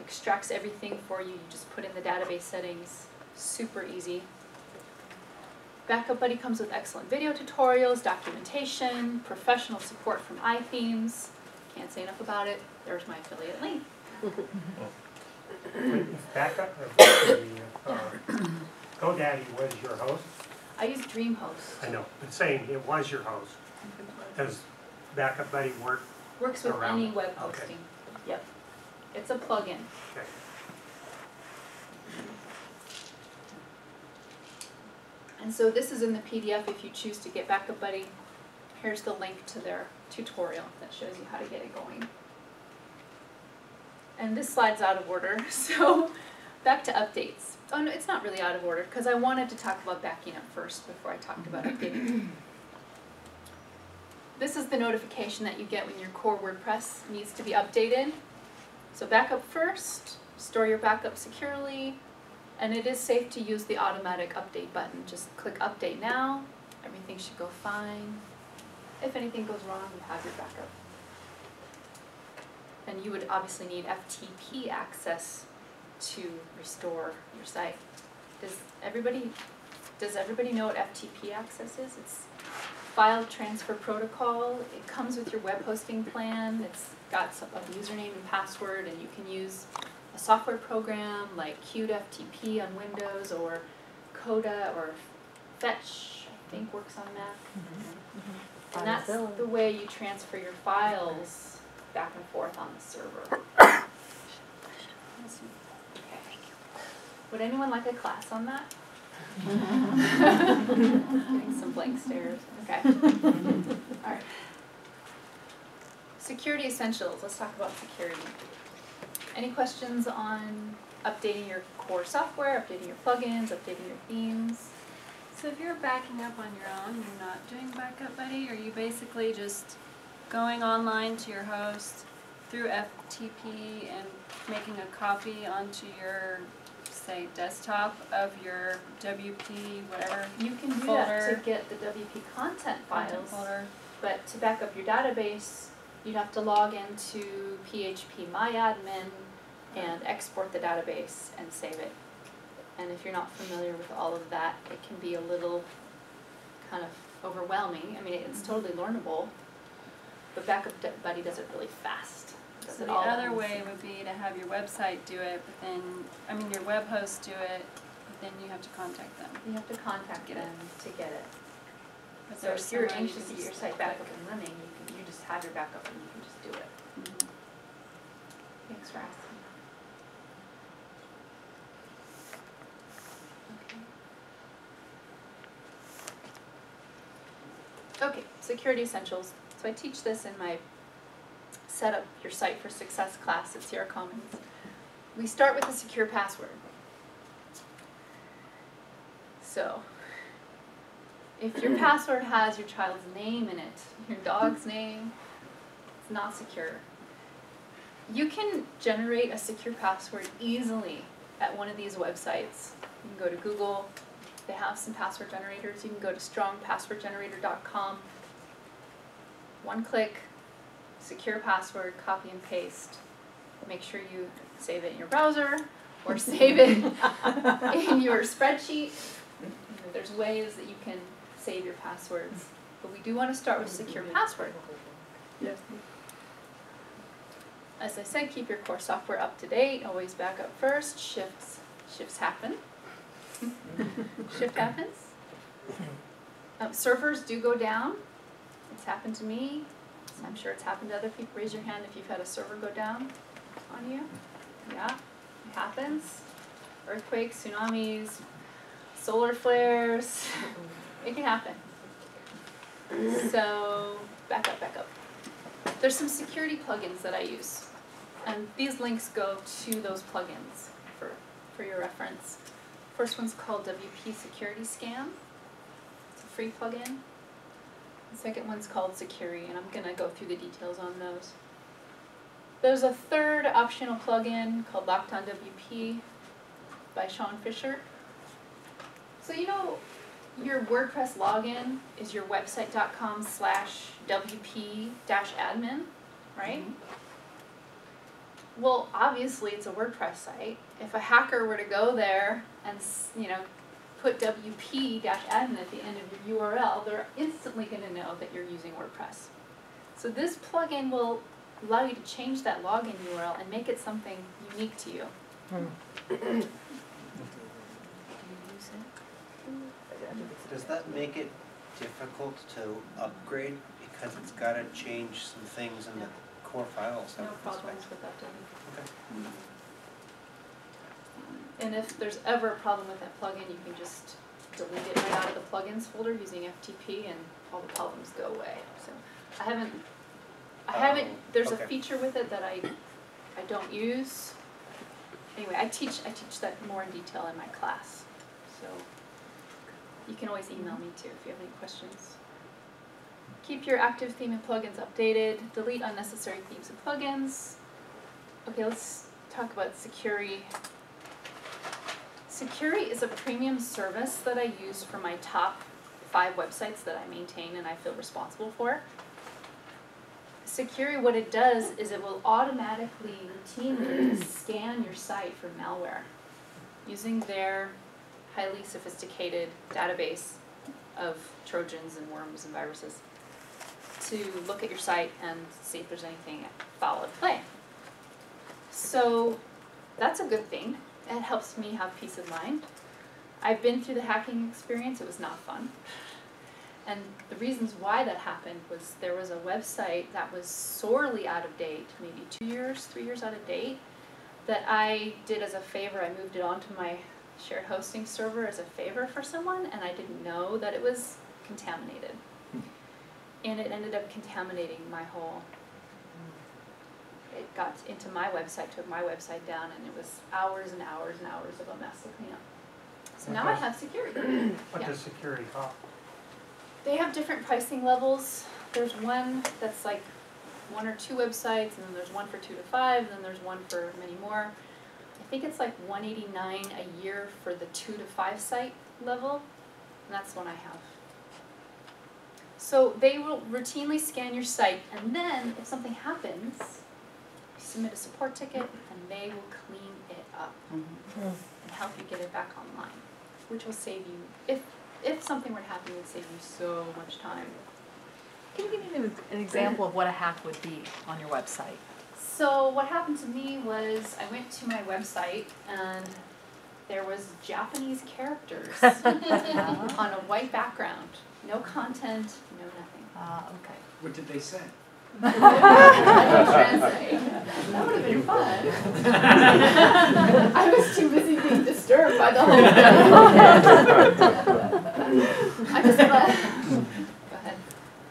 Extracts everything for you. You just put in the database settings. Super easy. Backup Buddy comes with excellent video tutorials, documentation, professional support from iThemes. Can't say enough about it. There's my affiliate link. If Backup, GoDaddy was your host? I use DreamHost. I know, but saying it was your host, does Backup Buddy work? Works with around any it? web hosting. Okay. Yep. It's a plugin. Okay. And so this is in the PDF if you choose to get Backup Buddy. Here's the link to their tutorial that shows you how to get it going. And this slide's out of order, so back to updates. Oh no, it's not really out of order because I wanted to talk about backing up first before I talked about updating. This is the notification that you get when your core WordPress needs to be updated. So back up first, store your backup securely, and it is safe to use the automatic update button. Just click update now, everything should go fine. If anything goes wrong, you have your backup. And you would obviously need FTP access to restore your site. Does everybody know what FTP access is? It's File Transfer Protocol. It comes with your web hosting plan. It's got a username and password, and you can use a software program like Qt FTP on Windows, or Coda, or Fetch, I think works on Mac. And that's the way you transfer your files back and forth on the server. Okay. Would anyone like a class on that? Getting some blank stares. Okay. All right. Security essentials. Let's talk about security. Any questions on updating your core software, updating your plugins, updating your themes? So if you're backing up on your own, you're not doing Backup Buddy, are you basically just going online to your host through FTP and making a copy onto your, say, desktop of your WP whatever You can do folder? that to get the WP content files, but to back up your database, You'd have to log into PHP MyAdmin and export the database and save it. And if you're not familiar with all of that, it can be a little kind of overwhelming. I mean, it's totally learnable, but Backup Buddy does it really fast. Does So it the all other at once. way would be to have your website do it, but then, I mean, your web host do it, but then you have to contact them. You have to contact Get them to get it. But So there's if you're somewhere you anxious to can get your just site click. back up and running, you just have your backup and you can just do it. Mhm. Thanks for asking. Okay, security essentials. So I teach this in my Set Up Your Site for Success class at Sierra Commons. We start with a secure password. So, if your password has your child's name in it, your dog's name, it's not secure. You can generate a secure password easily at one of these websites. You can go to Google, they have some password generators. You can go to strongpasswordgenerator.com. One click, secure password, copy and paste. Make sure you save it in your browser or save it in your spreadsheet. There's ways that you can save your passwords, but we do want to start with secure password. Yes. As I said, keep your core software up to date, always back up first. Shifts happen. Shift happens. Servers do go down. It's happened to me. So I'm sure it's happened to other people. Raise your hand if you've had a server go down on you. Yeah, it happens. Earthquakes, tsunamis, solar flares. It can happen. So back up. There's some security plugins that I use. And these links go to those plugins for your reference. First one's called WP Security Scan. It's a free plugin. The second one's called Securi, and I'm going to go through the details on those. There's a third optional plugin called Locked On WP by Sean Fisher. So you know your WordPress login is your website.com/wp-admin, right? Well, obviously it's a WordPress site. If a hacker were to go there and, put wp-admin at the end of your URL, they're instantly going to know that you're using WordPress. So this plugin will allow you to change that login URL and make it something unique to you. Does that make it difficult to upgrade because it's got to change some things in the core files? No problems with updating. Okay. And if there's ever a problem with that plugin, you can just delete it right out of the plugins folder using FTP and all the problems go away. So I haven't, there's a feature with it that I don't use. Anyway, I teach that more in detail in my class. So you can always email me too if you have any questions. Keep your active theme and plugins updated. Delete unnecessary themes and plugins. Okay, let's talk about Securi. Securi is a premium service that I use for my top 5 websites that I maintain and I feel responsible for. Securi, what it does is it will automatically, routinely scan your site for malware using their highly sophisticated database of Trojans and worms and viruses to look at your site and see if there's anything foul at play. So that's a good thing. It helps me have peace of mind. I've been through the hacking experience. It was not fun. And the reasons why that happened was there was a website that was sorely out of date, maybe 2 years, 3 years out of date, that I did as a favor. I moved it onto my shared hosting server as a favor for someone, and I didn't know that it was contaminated. And it ended up contaminating my whole, it got into my website, took my website down, and it was hours and hours and hours of a mess to clean up. So now I have security. What does security cost? They have different pricing levels. There's one that's like 1 or 2 websites, and then there's one for 2 to 5, and then there's one for many more. I think it's like $189 a year for the 2 to 5 site level, and that's the one I have. So they will routinely scan your site, and then if something happens, you submit a support ticket, and they will clean it up and help you get it back online, which will save you, if something were to happen, it would save you so much time. Can you give me an example of what a hack would be on your website? So what happened to me was I went to my website and there was Japanese characters on a white background. No content, no nothing. Okay. What did they say? Translate. That would have been fun. I was too busy being disturbed by the whole thing. I just thought. Go ahead.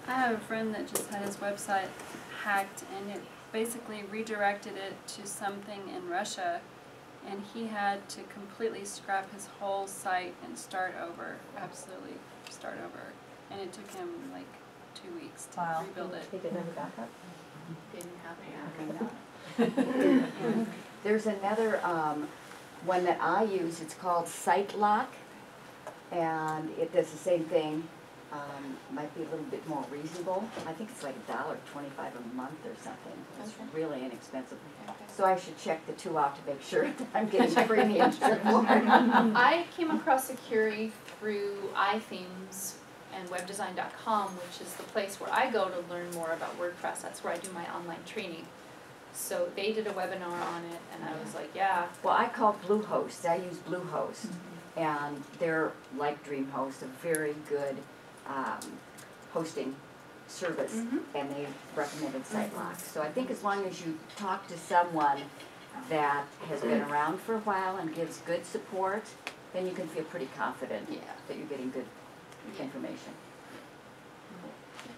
I have a friend that just had his website hacked, and it basically redirected it to something in Russia, and he had to completely scrap his whole site and start over, absolutely start over. And it took him like 2 weeks to rebuild it. He didn't have a backup? Didn't have it. There's another one that I use, it's called SiteLock, and it does the same thing. Might be a little bit more reasonable. I think it's like $1.25 a month or something. It's really inexpensive. So I should check the two out to make sure that I'm getting premium. I came across Security through iThemes and webdesign.com, which is the place where I go to learn more about WordPress. That's where I do my online training. So they did a webinar on it, and I was like, yeah. Well, I call Bluehost. I use Bluehost, and they're like DreamHost, a very good hosting service, and they recommended SiteLock. So I think as long as you talk to someone that has been around for a while and gives good support, then you can feel pretty confident that you're getting good information.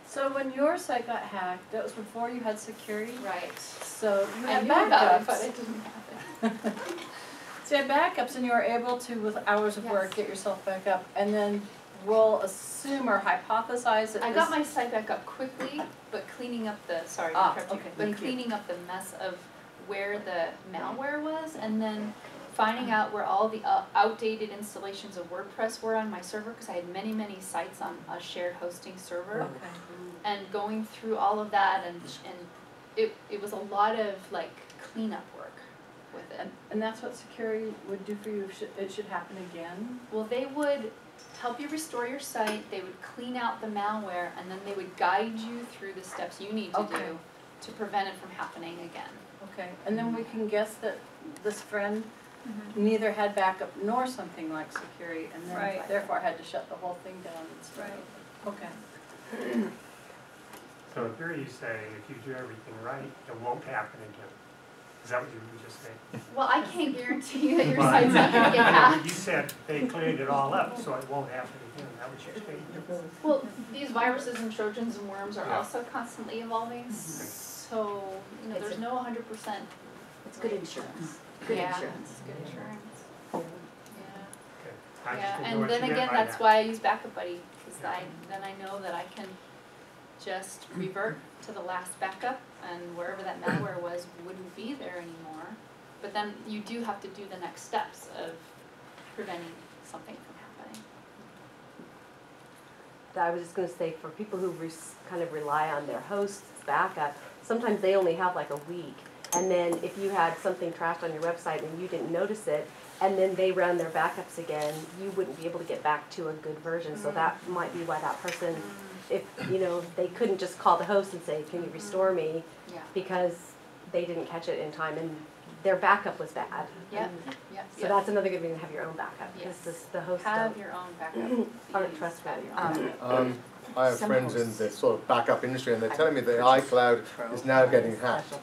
So when your site got hacked, that was before you had security? Right. So you I had knew about it, but backups. it didn't happen. So you had backups and you were able to, with hours of work, get yourself back up, and then we'll assume or hypothesize that I got my site back up quickly, but cleaning up the, sorry to interrupt you, okay, but thank you. cleaning up the mess of where the malware was, and then finding out where all the outdated installations of WordPress were on my server, because I had many, many sites on a shared hosting server. And going through all of that, and it was a lot of like cleanup work with it. And that's what security would do for you if it should happen again? Well, they would help you restore your site, they would clean out the malware, and then they would guide you through the steps you need to do to prevent it from happening again. Okay, and then we can guess that this friend neither had backup nor something like security, and then therefore had to shut the whole thing down and stuff. Okay. So in theory, you say if you do everything right, it won't happen again. Is that what you were just saying? Well, I can't guarantee you that your site's not going to get hacked. You said they cleaned it all up, so it won't happen again. That was your statement. Well, these viruses and trojans and worms are also constantly evolving, so you know, there's no 100%. It's good insurance. Good insurance. It's good insurance. I Yeah, just didn't know and what then you meant again, by that's that. why I use Backup Buddy, because then I know that I can just revert to the last backup, and wherever that malware was wouldn't be there anymore. But then you do have to do the next steps of preventing something from happening. I was just going to say, for people who kind of rely on their host's backup, sometimes they only have like a week. And then if you had something trashed on your website and you didn't notice it, and then they run their backups again, you wouldn't be able to get back to a good version. So that might be why that person, if you know, they couldn't just call the host and say, can you restore me? Because they didn't catch it in time and their backup was bad. So that's another good reason to have your own backup. Because the host Have your own backup. aren't trustworthy. I have friends in the sort of backup industry, and they're telling me that iCloud is now getting hacked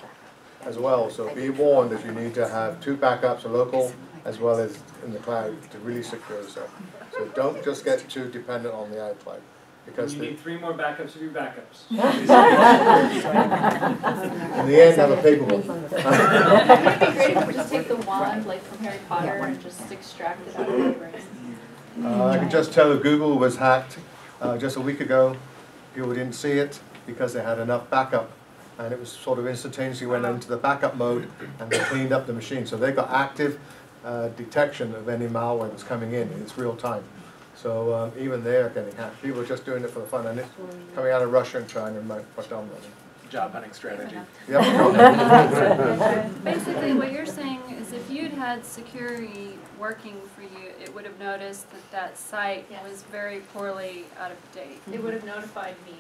as well. So be warned that you need to have 2 backups, a local as well as in the cloud, to really secure yourself. So don't just get too dependent on the iCloud. Because you need 3 more backups of your backups. in the end, have a paper one. Wouldn't it be great if we just take the wand, like from Harry Potter, and just extract it out of the brain? I can just tell that Google was hacked just a week ago. People didn't see it because they had enough backup, and it was sort of instantaneously went into the backup mode and they cleaned up the machine. So they got active detection of any malware that's coming in its real time. So even they're getting hacked. People are just doing it for the fun, and it's coming out of Russia and China predominantly. Job hunting strategy. Yep. Basically, what you're saying is if you'd had security working for you, it would have noticed that that site was very poorly out of date. It would have notified me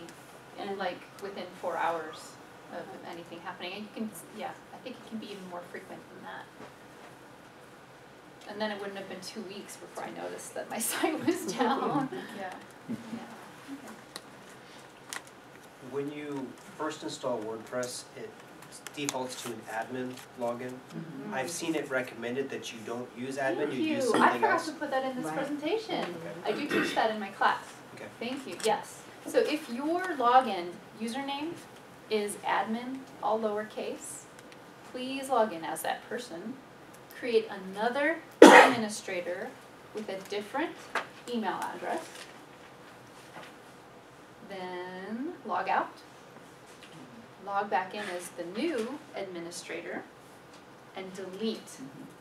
in like within 4 hours of anything happening. And you can, yeah, I think it can be even more frequent than that. And then it wouldn't have been 2 weeks before I noticed that my site was down. Yeah. Okay. When you first install WordPress, it defaults to an admin login. Mm-hmm. I've seen it recommended that you don't use admin, Thank you use you. I something forgot else. to put that in this Right. presentation. Okay. I do teach that in my class. Okay. Thank you. Yes. So if your login username is admin, all lowercase, please log in as that person. Create another administrator with a different email address. Then log out. Log back in as the new administrator and delete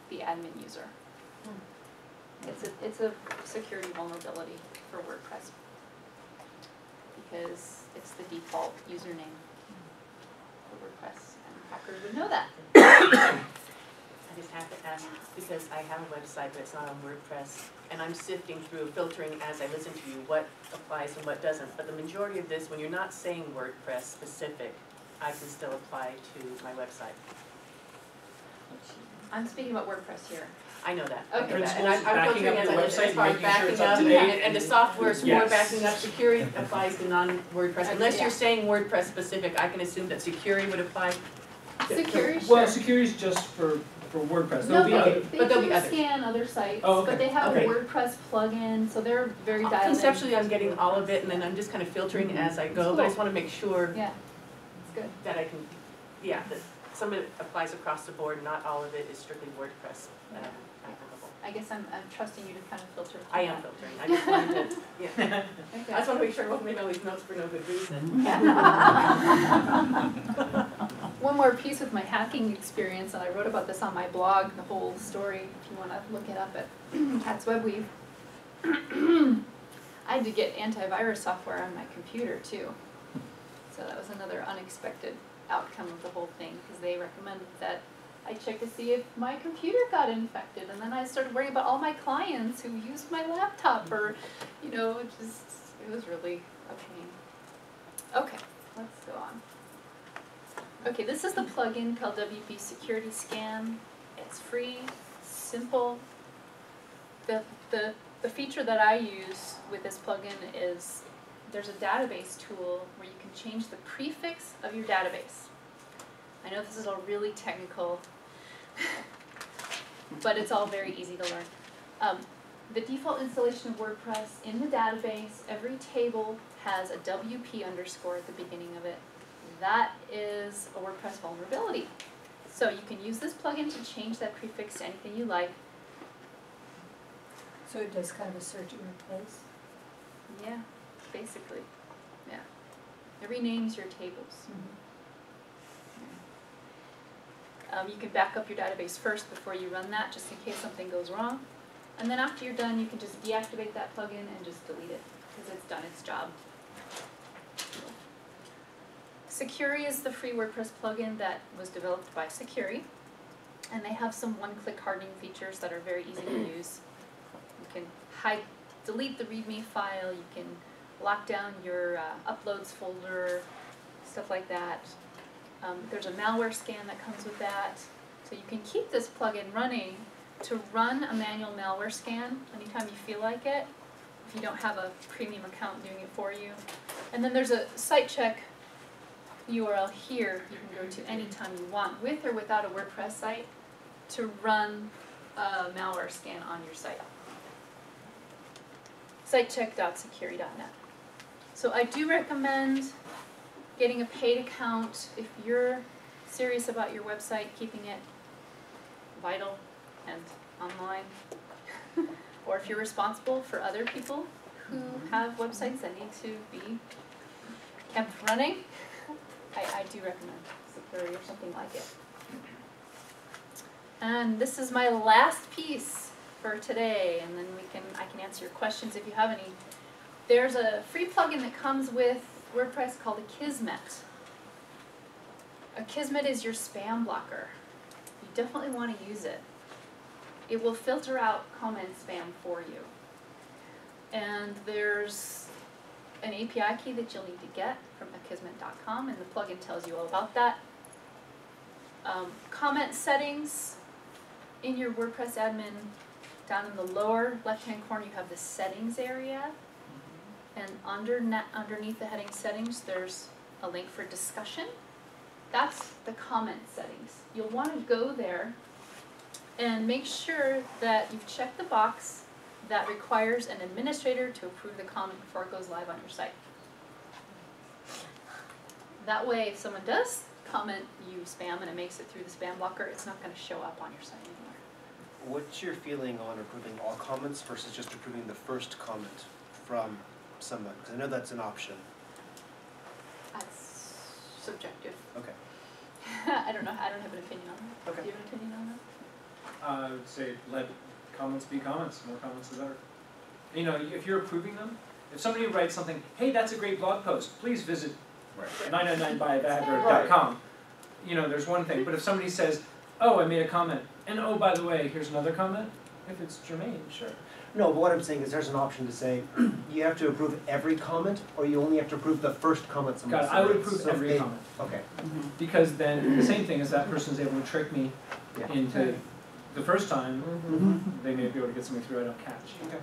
the admin user. It's a security vulnerability for WordPress because it's the default username for WordPress, and hackers would know that. I just have to ask, because I have a website but it's not on WordPress, and I'm sifting through, filtering as I listen to you, what applies and what doesn't. But the majority of this, when you're not saying WordPress specific, I can still apply to my website. I'm speaking about WordPress here. I know that. Okay. And Principles, I'm backing filtering up as your I website, as far as making sure it's backing up up, to date, and the software for Yes. backing up security applies to non-WordPress. Unless Yeah. you're saying WordPress specific, I can assume that security would apply. Security, Well, sure. security is just for WordPress. No, There'll be other. they But there'll be do others. scan other sites, Oh, okay. but they have Okay. a WordPress plugin, so they're very dialed in. Conceptually, I'm getting all of it, and then I'm just kind of filtering as I go, but I just want to make sure Yeah, it's good. that I can, yeah, that some of it applies across the board, not all of it is strictly WordPress applicable. I guess I'm trusting you to kind of filter. I am filtering, I just wanted to, yeah. Okay. I just want to make sure I won't make all these notes for no good reason. One more piece with my hacking experience, and I wrote about this on my blog, the whole story, if you want to look it up at Cat's Webweave. I had to get antivirus software on my computer too. So that was another unexpected outcome of the whole thing, because they recommended that I check to see if my computer got infected, and then I started worrying about all my clients who used my laptop, or, you know, it was really a pain. Okay, let's go on. Okay, this is the plugin called WP Security Scan. It's free, simple. The feature that I use with this plugin is there's a database tool where you can change the prefix of your database. I know this is all really technical, but it's all very easy to learn. The default installation of WordPress in the database, every table has a WP underscore at the beginning of it. That is a WordPress vulnerability. So you can use this plugin to change that prefix to anything you like. So it does kind of a search and replace? Yeah, basically, yeah. It renames your tables. You can back up your database first before you run that, just in case something goes wrong. And then after you're done, you can just deactivate that plugin and just delete it, because it's done its job. Securi is the free WordPress plugin that was developed by Securi, and they have some one-click hardening features that are very easy to use. You can delete the README file, you can lock down your uploads folder, stuff like that. There's a malware scan that comes with that, so you can keep this plugin running to run a manual malware scan anytime you feel like it, if you don't have a premium account doing it for you. And then there's a site check URL here you can go to anytime you want, with or without a WordPress site, to run a malware scan on your site. Sitecheck.securi.net. So I do recommend getting a paid account if you're serious about your website, keeping it vital and online, or if you're responsible for other people who have websites that need to be kept running, I do recommend Securi or something like it. And this is my last piece for today, and then I can answer your questions if you have any. There's a free plugin that comes with WordPress called a Kismet. A Kismet is your spam blocker. You definitely want to use it. It will filter out comment spam for you. And there's an API key that you'll need to get from akismet.com, and the plugin tells you all about that. Comment settings in your WordPress admin, down in the lower left-hand corner you have the settings area, and underneath the heading settings there's a link for discussion. That's the comment settings. You'll want to go there and make sure that you've checked the box that requires an administrator to approve the comment before it goes live on your site. That way, if someone does comment you spam and it makes it through the spam blocker, it's not going to show up on your site anymore. What's your feeling on approving all comments versus just approving the first comment from someone? Because I know that's an option. That's subjective. Okay. I don't know. I don't have an opinion on that. Okay. Do you have an opinion on that? I would say let comments be comments. More comments the better. You know, if you're approving them, if somebody writes something, hey, that's a great blog post, please visit 999buyabadbird.com. You know, there's one thing. But if somebody says, oh, I made a comment, and oh, by the way, here's another comment, if it's germane, sure. No, but what I'm saying is there's an option to say you have to approve every comment, or you only have to approve the first comment someone God, I would submits. approve So every they- comment. Okay. Because then the same thing is that person's able to trick me into the first time, they may be able to get something through I don't catch. Okay.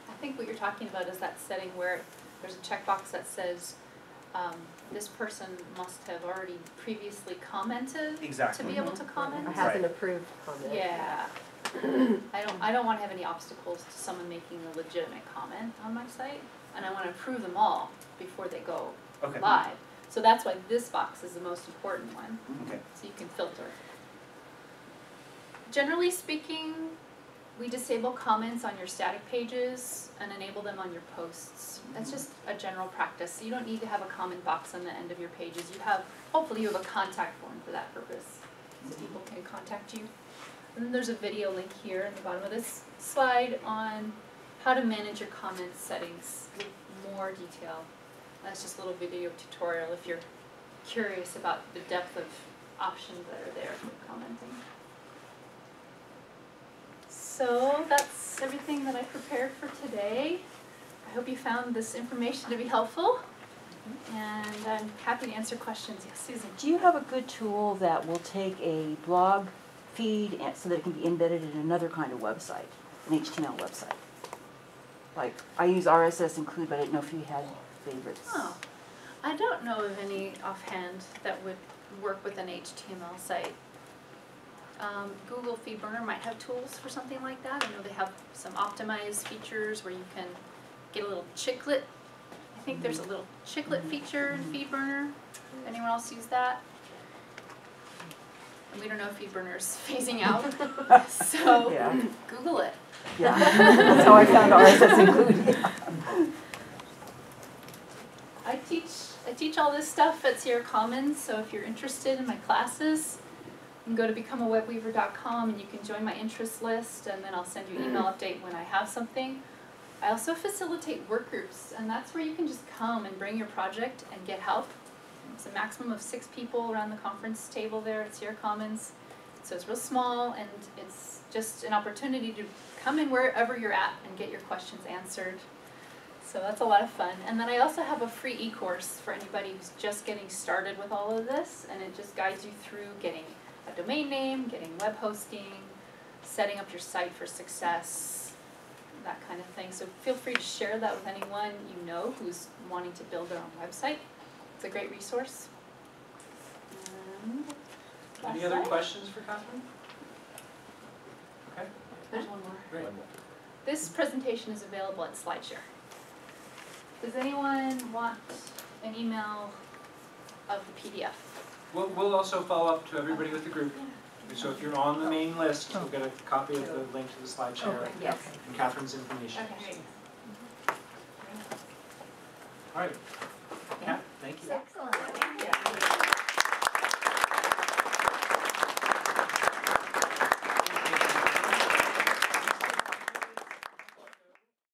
I think what you're talking about is that setting where there's a checkbox that says this person must have already previously commented Exactly. to be able to comment. Or has an approved comment. Yeah. I don't want to have any obstacles to someone making a legitimate comment on my site, and I want to approve them all before they go Okay. live. So that's why this box is the most important one. Okay. So you can filter. Generally speaking, we disable comments on your static pages and enable them on your posts. That's just a general practice. You don't need to have a comment box on the end of your pages. Hopefully you have a contact form for that purpose, so people can contact you. And then there's a video link here at the bottom of this slide on how to manage your comment settings with more detail. That's just a little video tutorial if you're curious about the depth of options that are there for commenting. So that's everything that I prepared for today. I hope you found this information to be helpful, and I'm happy to answer questions. Yes, Susan? Do you have a good tool that will take a blog feed so that it can be embedded in another kind of website, an HTML website? Like, I use RSS include, but I didn't know if you had favorites. Oh, I don't know of any offhand that would work with an HTML site. Google FeedBurner might have tools for something like that. I know they have some optimized features where you can get a little chiclet. I think there's a little chiclet feature in FeedBurner. Anyone else use that? We don't know if FeedBurner's phasing out, so Yeah. Google it. Yeah, that's how I found RSS include. I teach all this stuff at Sierra Commons, so if you're interested in my classes, you can go to becomeaWebweaver.com and you can join my interest list, and then I'll send you an email update when I have something. I also facilitate work groups, and that's where you can just come and bring your project and get help. It's a maximum of 6 people around the conference table there at Sierra Commons. So it's real small, and it's just an opportunity to come in wherever you're at and get your questions answered. So that's a lot of fun. And then I also have a free e-course for anybody who's just getting started with all of this, and it just guides you through getting a domain name, getting web hosting, setting up your site for success, that kind of thing. So feel free to share that with anyone you know who's wanting to build their own website. It's a great resource. Any other questions for Catherine? Okay. There's one more. Great. This presentation is available at SlideShare. Does anyone want an email of the PDF? We'll also follow up to everybody with the group. So if you're on the main list, you'll get a copy of the link to the SlideShare and Catherine's information. Okay. All right. Kat, thank you. Excellent.